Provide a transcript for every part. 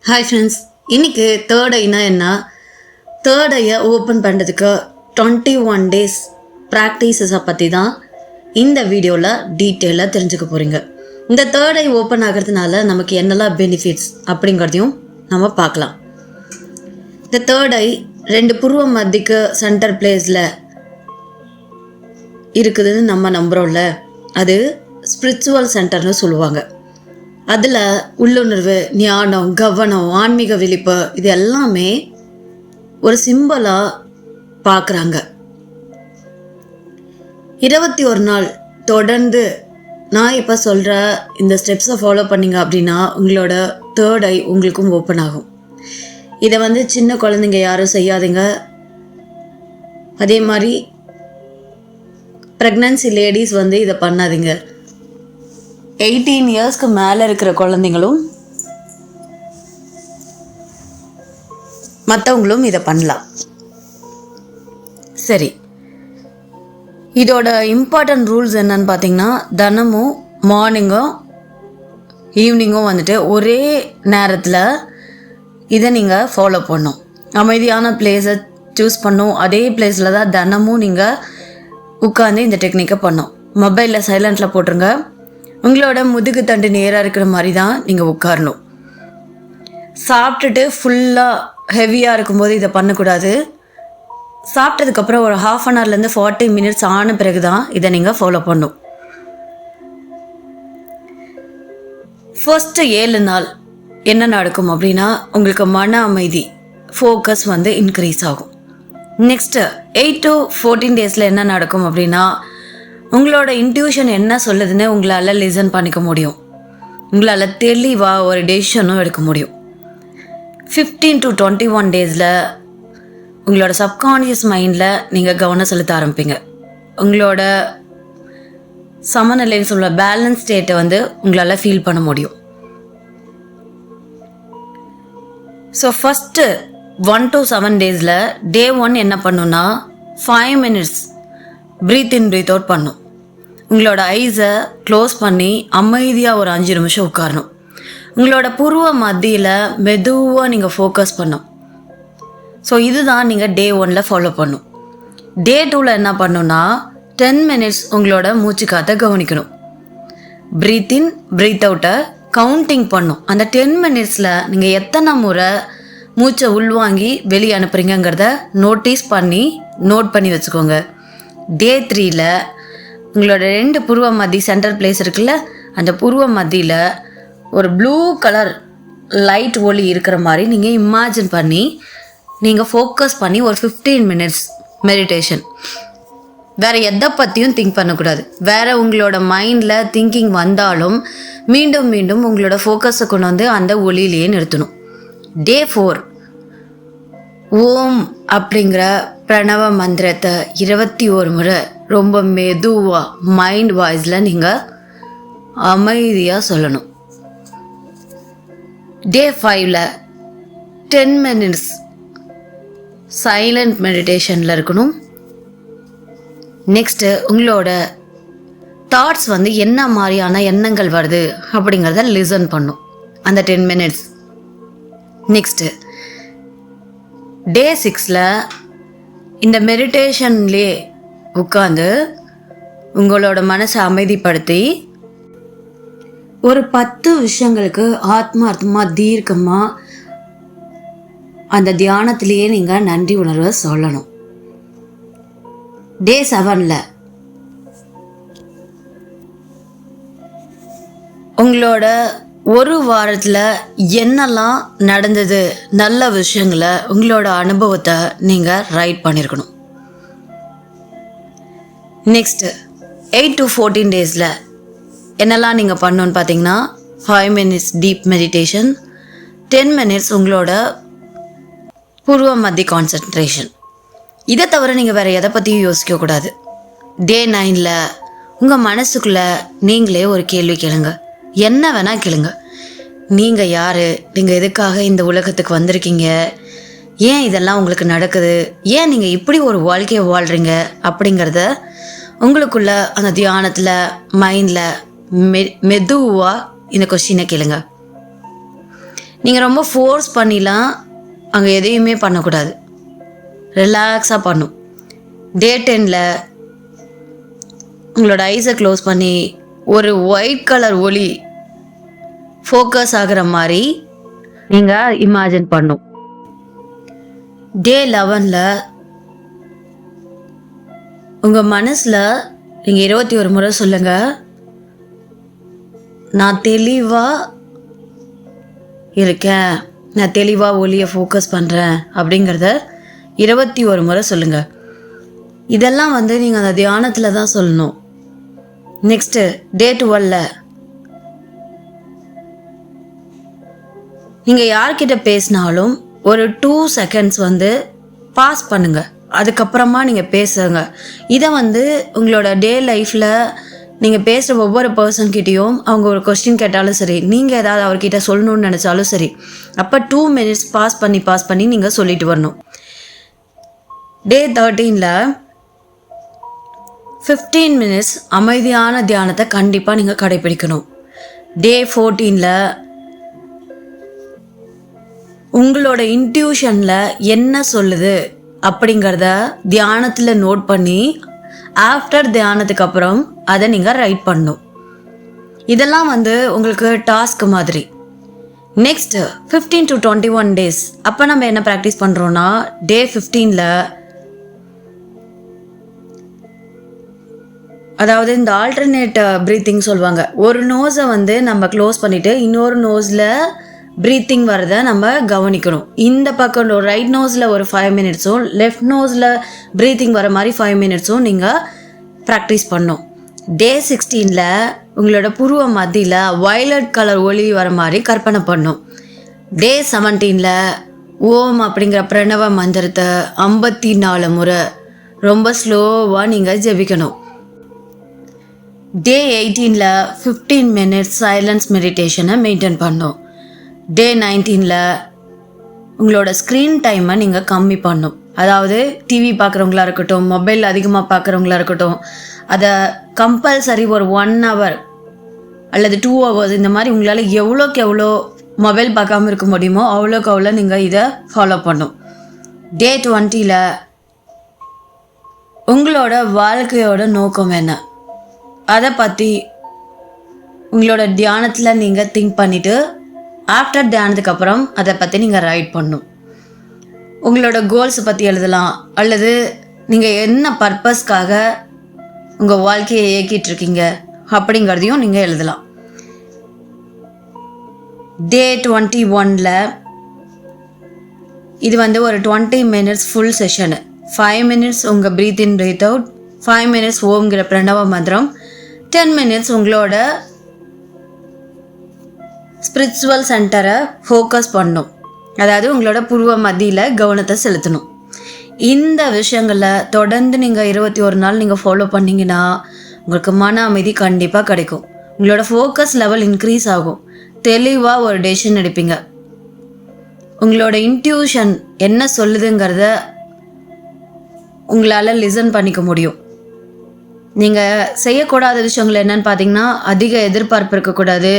Hi friends, இன்றைக்கி third Aina என்ன? Third ஐயை open பண்ணுறதுக்கு 21 days ப்ராக்டிஸஸை பற்றி தான் இந்த வீடியோவில் டீட்டெயிலாக தெரிஞ்சுக்க போகிறீங்க. இந்த தேர்ட் ஐ ஓப்பன் ஆகிறதுனால நமக்கு என்னெல்லாம் பெனிஃபிட்ஸ் அப்படிங்கிறதையும் நம்ம பார்க்கலாம். இந்த தேர்ட் ஐ 2 புருவ மத்திக்கு சென்டர் பிளேஸில் இருக்குதுன்னு நம்ம நம்புகிறோம்ல, அது ஸ்பிரிச்சுவல் சென்டர்னு சொல்லுவாங்க. அதில் உள்ளுணர்வு, ஞானம், கவனம், ஆன்மீக விழிப்பு இது எல்லாமே ஒரு சிம்பலாக பார்க்குறாங்க. 21 நாள் தொடர்ந்து நான் இப்போ சொல்கிற இந்த ஸ்டெப்ஸை ஃபாலோ பண்ணிங்க அப்படின்னா உங்களோட தேர்ட் ஐ உங்களுக்கும் ஓப்பன் ஆகும். இதை சின்ன குழந்தைங்க யாரும் செய்யாதீங்க. அதே மாதிரி ப்ரெக்னன்சி லேடிஸ் இதை பண்ணாதீங்க. 18 இயர்ஸ்க்கு மேலே இருக்கிற குழந்தைங்களும் மற்றவங்களும் இதை பண்ணலாம். சரி, இதோட இம்பார்ட்டன்ட் ரூல்ஸ் என்னன்னு பார்த்தீங்கன்னா, தினமும் மார்னிங்கும் ஈவினிங்கும் ஒரே நேரத்தில் இதை நீங்கள் ஃபாலோ பண்ணணும். அமைதியான பிளேஸை சூஸ் பண்ணணும். அதே பிளேஸில் தான் தினமும் நீங்கள் உட்காந்து இந்த டெக்னிக்கை பண்ணணும். மொபைலில் சைலண்டில் போட்டுருங்க. உங்களோட முதுகு தண்டு நேராக இருக்கிற மாதிரி தான் நீங்கள் உட்காரணும். சாப்பிட்டுட்டு ஃபுல்லாக ஹெவியாக இருக்கும்போது இதை பண்ணக்கூடாது. சாப்பிட்டதுக்கப்புறம் ஒரு 1/2 hourலேருந்து 40 minutes ஆன பிறகு தான் இதை நீங்கள் ஃபாலோ பண்ணணும். ஃபர்ஸ்ட்டு 7 நாள் என்ன நடக்கும் அப்படின்னா, உங்களுக்கு மன அமைதி, ஃபோக்கஸ் இன்க்ரீஸ் ஆகும். நெக்ஸ்ட்டு 8 to 14 days என்ன நடக்கும் அப்படின்னா, உங்களோட இன்ட்யூஷன் என்ன சொல்லுதுன்னு உங்களால் லிசன் பண்ணிக்க முடியும். உங்களால் தெளிவாக ஒரு டெசிஷனும் எடுக்க முடியும். 15 to 21 days உங்களோட சப்கான்ஷியஸ் மைண்டில் நீங்கள் கவனம் செலுத்த ஆரம்பிப்பீங்க. உங்களோட சமநிலைன்னு சொல்ல பேலன்ஸ் ஸ்டேட்டை உங்களால் ஃபீல் பண்ண முடியும். ஸோ ஃபஸ்ட்டு 1 to 7 days டே 1 என்ன பண்ணுன்னா, 5 minutes breath in breathe out பண்ணும். உங்களோட ஐஸை க்ளோஸ் பண்ணி அமைதியாக ஒரு 5 நிமிஷம் உட்காரணும். உங்களோட புருவ மத்தியில் மெதுவாக நீங்கள் ஃபோக்கஸ் பண்ணும். ஸோ இதுதான் நீங்கள் டே 1 ஃபாலோ பண்ணும். டே 2 என்ன பண்ணுன்னா, 10 minutes உங்களோட மூச்சு காற்றை கவனிக்கணும். ப்ரீத் இன் ப்ரீத் அவுட்டை கவுண்டிங் பண்ணும். அந்த 10 minutes நீங்கள் எத்தனை முறை மூச்சை உள்வாங்கி வெளியே அனுப்புறீங்கிறத நோட்டீஸ் பண்ணி நோட் பண்ணி வச்சுக்கோங்க. டே 3 உங்களோட 2 புருவ மத்தி சென்ட்ரல் பிளேஸ் இருக்குல்ல, அந்த புருவ மத்தியில் ஒரு ப்ளூ கலர் லைட் ஒளி இருக்கிற மாதிரி நீங்கள் இமேஜின் பண்ணி நீங்கள் ஃபோக்கஸ் பண்ணி ஒரு 15 minutes மெடிடேஷன். வேறு எதை பற்றியும் திங்க் பண்ணக்கூடாது. வேறு உங்களோட மைண்டில் திங்கிங் வந்தாலும் மீண்டும் மீண்டும் உங்களோட ஃபோக்கஸை கொண்டு அந்த ஒளியிலேயே நிறுத்தணும். டே 4 ஓம் அப்படிங்கிற பிரணவ மந்திரத்தை 21 முறை ரொம்ப மெதுவாக மைண்ட் வாய்ஸில் நீங்கள் அமைதியாக சொல்லணும். டே 5 10 minutes சைலண்ட் மெடிடேஷனில் இருக்கணும். நெக்ஸ்ட்டு உங்களோட தாட்ஸ் என்ன மாதிரியான எண்ணங்கள் வருது அப்படிங்கிறத லிசன் பண்ணும் அந்த 10 minutes. நெக்ஸ்ட்டு டே 6 இந்த மெடிடேஷன்லே உட்காந்து உங்களோட மனசை அமைதிப்படுத்தி ஒரு 10 விஷயங்களுக்கு ஆத்மார்த்தமாக தீர்க்கமாக அந்த தியானத்திலேயே நீங்கள் நன்றி உணர்வை சொல்லணும். டே 7 உங்களோட ஒரு வாரத்தில் என்னெல்லாம் நடந்தது நல்ல விஷயங்களை உங்களோட அனுபவத்தை நீங்கள் ரைட் பண்ணியிருக்கணும். நெக்ஸ்ட்டு 8 to 14 days என்னெல்லாம் நீங்கள் பண்ணணுன்னு பார்த்தீங்கன்னா, 5 minutes டீப் மெடிடேஷன், 10 minutes உங்களோட புருவ மத்தி கான்சன்ட்ரேஷன். இதை தவிர நீங்கள் வேறு எதை பற்றியும் யோசிக்கக்கூடாது. டே 9 உங்கள் மனசுக்குள்ளே நீங்களே ஒரு கேள்வி கேளுங்க. என்ன வேணால் கேளுங்க. நீங்கள் யார்? நீங்கள் எதுக்காக இந்த உலகத்துக்கு வந்திருக்கீங்க? ஏன் இதெல்லாம் உங்களுக்கு நடக்குது? ஏன் நீங்கள் இப்படி ஒரு வாழ்க்கையை வாழ்கிறீங்க? அப்படிங்கிறத உங்களுக்குள்ள அந்த தியானத்தில் மைண்டில் மெதுவாக இந்த கொஸ்டினை கேளுங்க. நீங்கள் ரொம்ப ஃபோர்ஸ் பண்ணிலாம் அங்கே எதையுமே பண்ணக்கூடாது. ரிலாக்ஸாக பண்ணும். டே 10ல் உங்களோட ஐஸை க்ளோஸ் பண்ணி ஒரு ஒயிட் கலர் ஒளி ஃபோக்கஸ் ஆகிற மாதிரி நீங்கள் இமேஜின் பண்ணும். டே 11ல் உங்கள் மனசில் நீங்கள் 21 முறை சொல்லுங்கள், நான் தெளிவாக இருக்கேன், நான் தெளிவாக ஒளியை ஃபோக்கஸ் பண்ணுறேன் அப்படிங்கிறத 21 முறை சொல்லுங்கள். இதெல்லாம் வந்து நீங்கள் அந்த தியானத்தில் தான் சொல்லணும். நெக்ஸ்ட்டு டே 12ல் நீங்கள் யார்கிட்ட பேசினாலும் ஒரு 2 செகண்ட்ஸ் வந்து பாஸ் பண்ணுங்கள், அதுக்கப்புறமா நீங்கள் பேசுங்க. இதை வந்து உங்களோட டே லைஃப்பில் நீங்கள் பேசுகிற ஒவ்வொரு பர்சன்கிட்டையும் அவங்க ஒரு கொஸ்டின் கேட்டாலும் சரி, நீங்கள் ஏதாவது அவர்கிட்ட சொல்லணும்னு நினச்சாலும் சரி, அப்போ 2 மினிட்ஸ் பாஸ் பண்ணி நீங்கள் சொல்லிட்டு வரணும். டே 13ல் 15 மினிட்ஸ் அமைதியான தியானத்தை கண்டிப்பாக நீங்கள் கடைப்பிடிக்கணும். டே 14ல் உங்களோட இன்ட்யூஷனில் என்ன சொல்லுது அப்படிங்கிறத தியானத்தில் நோட் பண்ணி ஆஃப்டர் தியானத்துக்கு அப்புறம் அதை நீங்கள் ரைட் பண்ணணும். இதெல்லாம் வந்து உங்களுக்கு டாஸ்க் மாதிரி. நெக்ஸ்ட் 15 to 21 days அப்போ நம்ம என்ன ப்ராக்டிஸ் பண்ணுறோன்னா, டே 15ல் அதாவது இந்த ஆல்டர்னேட் ப்ரீத்திங் சொல்லுவாங்க. ஒரு நோஸை வந்து நம்ம க்ளோஸ் பண்ணிவிட்டு இன்னொரு நோஸில் ப்ரீத்திங் வரதை நம்ம கவனிக்கணும். இந்த பக்கம் ரைட் நோஸில் ஒரு 5 மினிட்ஸும் லெஃப்ட் நோஸில் ப்ரீத்திங் வர மாதிரி 5 மினிட்ஸும் நீங்கள் ப்ராக்டிஸ் பண்ணணும். டே 16ல் உங்களோட புருவ மத்தியில் வயலட் கலர் ஒளி வர மாதிரி கற்பனை பண்ணணும். டே 17ல் ஓம் அப்படிங்கிற பிரணவ மந்திரத்தை 54 முறை ரொம்ப ஸ்லோவாக நீங்கள் ஜெபிக்கணும். டே 18ல் 15 மினிட்ஸ் சைலன்ஸ் மெடிடேஷனை மெயின்டைன் பண்ணணும். டே 19ல் உங்களோட ஸ்க்ரீன் டைமை நீங்கள் கம்மி பண்ணணும். அதாவது டிவி பார்க்குறவங்களா இருக்கட்டும், மொபைல் அதிகமாக பார்க்குறவங்களா இருக்கட்டும், அதை கம்பல்சரி ஒரு 1 hour அல்லது 2 hours இந்த மாதிரி உங்களால் எவ்வளோக்கு எவ்வளோ மொபைல் பார்க்காம இருக்க முடியுமோ அவ்வளோக்கு அவ்வளோ நீங்கள் இதை ஃபாலோ பண்ணும். டே 20ல் உங்களோட வாழ்க்கையோட நோக்கம் என்ன அதை பற்றி உங்களோட தியானத்தில் நீங்கள் திங்க் பண்ணிவிட்டு ஆஃப்டர் தியானத்துக்கு அப்புறம் அதை பற்றி நீங்கள் ரைட் பண்ணணும். உங்களோட கோல்ஸை பற்றி எழுதலாம், அல்லது நீங்கள் என்ன பர்பஸ்க்காக உங்கள் வாழ்க்கையை இயக்கிட்டுருக்கீங்க அப்படிங்கிறதையும் நீங்கள் எழுதலாம். டே 21ல் இது வந்து ஒரு 20 மினிட்ஸ் ஃபுல் செஷனு. 5 மினிட்ஸ் உங்கள் breath in breathe out, 5 minutes ஓம்ங்கிற பிரணவ மந்திரம், 10 மினிட்ஸ் உங்களோட ஸ்பிரிச்சுவல் சென்டரை ஃபோக்கஸ் பண்ணணும். அதாவது உங்களோட புருவ மத்தியில் கவனத்தை செலுத்தணும். இந்த விஷயங்களில் தொடர்ந்து நீங்கள் 21 நாள் நீங்கள் ஃபாலோ பண்ணிங்கன்னா உங்களுக்கு மன அமைதி கண்டிப்பாக கிடைக்கும். உங்களோட ஃபோக்கஸ் லெவல் இன்க்ரீஸ் ஆகும். தெளிவாக ஒரு டெசிஷன் எடுப்பீங்க. உங்களோட இன்ட்யூஷன் என்ன சொல்லுதுங்கிறத உங்களால் லிசன் பண்ணிக்க முடியும். நீங்கள் செய்யக்கூடாத விஷயங்கள் என்னன்னு பார்த்தீங்கன்னா, அதிக எதிர்பார்ப்பு இருக்கக்கூடாது,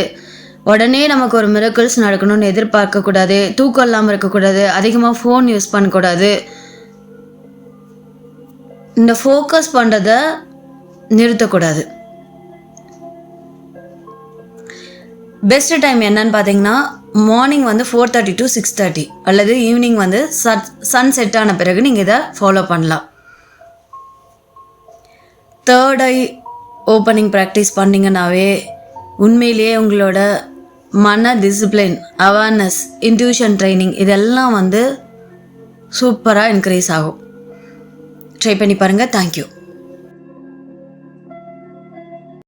உடனே நமக்கு ஒரு மிரக்கிள்ஸ் நடக்கணும்னு எதிர்பார்க்கக்கூடாது, தூக்கம் இல்லாமல் இருக்கக்கூடாது, அதிகமாக ஃபோன் யூஸ் பண்ணக்கூடாது. இந்த ஃபோக்கஸ் பண்ணுறதை நிறுத்தக்கூடாது. பெஸ்ட் டைம் என்னன்னு பார்த்தீங்கன்னா, மார்னிங் வந்து 4:30 to 6:30 அல்லது ஈவினிங் வந்து சன் செட் ஆன பிறகு நீங்கள் இதை ஃபாலோ பண்ணலாம். தேர்ட் ஐ ஓப்பனிங் ப்ராக்டிஸ் பண்ணிங்கன்னாவே உண்மையிலேயே உங்களோட மன டிசிப்ளின், அவேர்னஸ், இன்ட்யூஷன் ட்ரைனிங் இதெல்லாம் வந்து சூப்பராக இன்க்ரீஸ் ஆகும். ட்ரை பண்ணி பாருங்கள். தேங்க்யூ.